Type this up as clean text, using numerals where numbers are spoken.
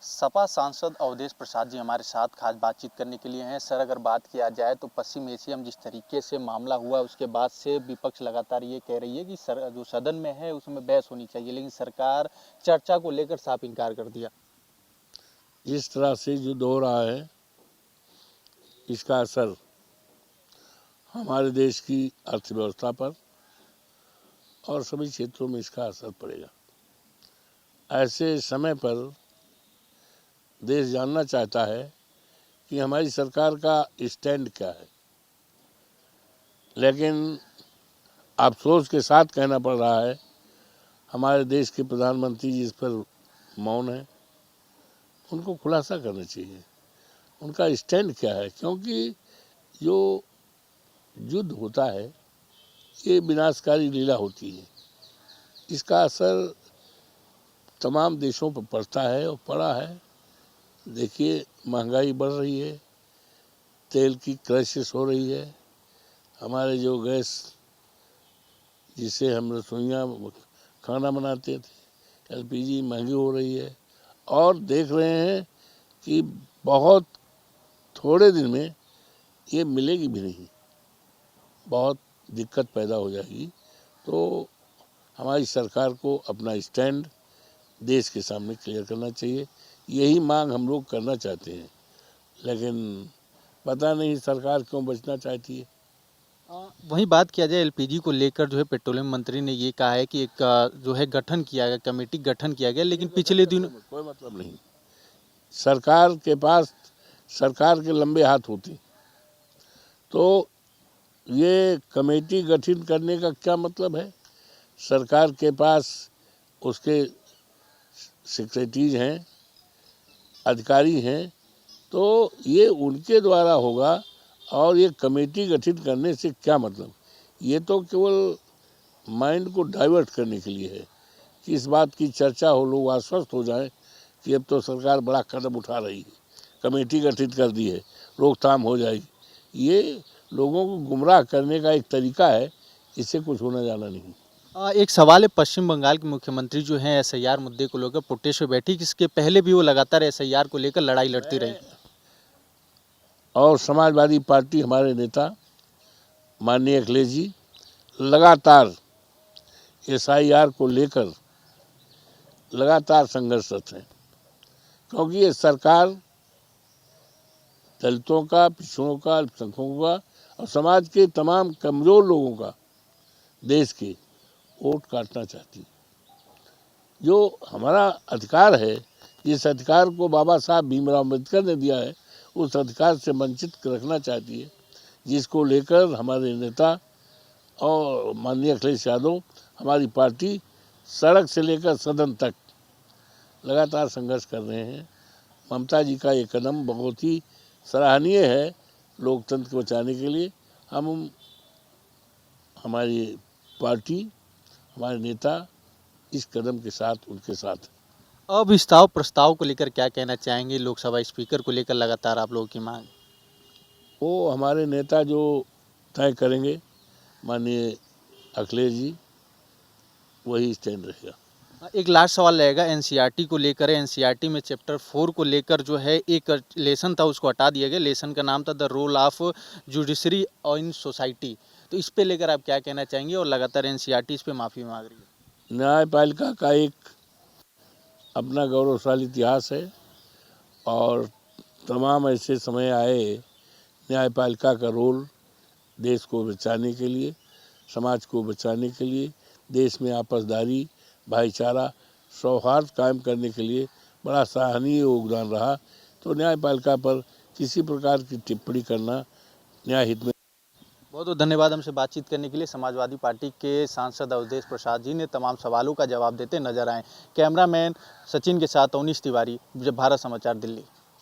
सपा सांसद अवधेश प्रसाद जी हमारे साथ खास बातचीत करने के लिए हैं। सर, अगर बात किया जाए तो पश्चिम एशिया में जिस तरीके से मामला हुआ उसके बाद से विपक्ष लगातार ये कह रही है कि जो सदन में है उसमें बहस होनी चाहिए, लेकिन सरकार चर्चा को लेकर साफ इनकार कर दिया। जिस तरह से युद्ध हो रहा है इसका असर हमारे देश की अर्थव्यवस्था पर और सभी क्षेत्रों में इसका असर पड़ेगा। ऐसे समय पर देश जानना चाहता है कि हमारी सरकार का स्टैंड क्या है, लेकिन अफसोस के साथ कहना पड़ रहा है हमारे देश के प्रधानमंत्री जी इस पर मौन है। उनको खुलासा करना चाहिए उनका स्टैंड क्या है, क्योंकि जो युद्ध होता है ये विनाशकारी लीला होती है। इसका असर तमाम देशों पर पड़ता है और पड़ा है। देखिए, महंगाई बढ़ रही है, तेल की क्राइसिस हो रही है, हमारे जो गैस जिससे हम रसोइयाँ खाना बनाते थे एलपीजी महंगी हो रही है और देख रहे हैं कि बहुत थोड़े दिन में ये मिलेगी भी नहीं, बहुत दिक्कत पैदा हो जाएगी। तो हमारी सरकार को अपना स्टैंड देश के सामने क्लियर करना चाहिए। यही मांग हम लोग करना चाहते हैं, लेकिन पता नहीं सरकार क्यों बचना चाहती है। वहीं बात किया जाए एलपीजी को लेकर, जो है पेट्रोलियम मंत्री ने ये कहा है कि एक जो है गठन किया गया, कमेटी गठन किया गया, लेकिन पिछले दिन कोई मतलब नहीं। सरकार के पास सरकार के लंबे हाथ होते, तो ये कमेटी गठित करने का क्या मतलब है। सरकार के पास उसके सेक्रेटरीज हैं, अधिकारी हैं, तो ये उनके द्वारा होगा और ये कमेटी गठित करने से क्या मतलब। ये तो केवल माइंड को डाइवर्ट करने के लिए है कि इस बात की चर्चा हो, लोग आश्वस्त हो जाएं कि अब तो सरकार बड़ा कदम उठा रही है, कमेटी गठित कर दी है, रोकथाम हो जाएगी। ये लोगों को गुमराह करने का एक तरीका है, इससे कुछ होना जाना नहीं। एक सवाल है, पश्चिम बंगाल के मुख्यमंत्री जो हैं एसआईआर मुद्दे को लेकर प्रोटेस्ट में बैठी, इसके पहले भी वो लगातार एसआईआर को लेकर लड़ाई लड़ती रही और समाजवादी पार्टी हमारे नेता माननीय अखिलेश जी लगातार एसआईआर को लेकर लगातार संघर्षरत हैं, क्योंकि ये सरकार दलितों का, पिछड़ों का, अल्पसंख्यकों का और समाज के तमाम कमजोर लोगों का, देश के वोट काटना चाहती है। जो हमारा अधिकार है, जिस अधिकार को बाबा साहब भीमराव अम्बेडकर ने दिया है, उस अधिकार से वंचित रखना चाहती है, जिसको लेकर हमारे नेता और माननीय अखिलेश यादव, हमारी पार्टी सड़क से लेकर सदन तक लगातार संघर्ष कर रहे हैं। ममता जी का ये कदम बहुत ही सराहनीय है लोकतंत्र को बचाने के लिए। हम हमारी पार्टी, हमारे नेता इस कदम के साथ उनके साथ। अविश्वास प्रस्ताव को लेकर क्या कहना चाहेंगे? लोकसभा स्पीकर को लेकर लगातार आप लोगों की मांग। वो हमारे नेता जो तय करेंगे, माननीय अखिलेश जी, वही स्टैंड रहेगा। एक लास्ट सवाल रहेगा, एनसीईआरटी को लेकर। एनसीईआरटी में चैप्टर 4 को लेकर जो है एक लेसन था, उसको हटा दिया गया। लेसन का नाम था the role of judiciary in society. तो इस पे लेकर आप क्या कहना चाहेंगे? और लगातार एनसीईआरटी इस पे माफ़ी मांग रही है। न्यायपालिका का एक अपना गौरवशाली इतिहास है और तमाम ऐसे समय आए, न्यायपालिका का रोल देश को बचाने के लिए, समाज को बचाने के लिए, देश में आपसदारी, भाईचारा, सौहार्द कायम करने के लिए बड़ा सराहनीय योगदान रहा। तो न्यायपालिका पर किसी प्रकार की टिप्पणी करना न्याय हित में। बहुत बहुत धन्यवाद हमसे बातचीत करने के लिए। समाजवादी पार्टी के सांसद अवधेश प्रसाद जी ने तमाम सवालों का जवाब देते नजर आए। कैमरामैन सचिन के साथ अवनीश तिवारी, भारत समाचार, दिल्ली।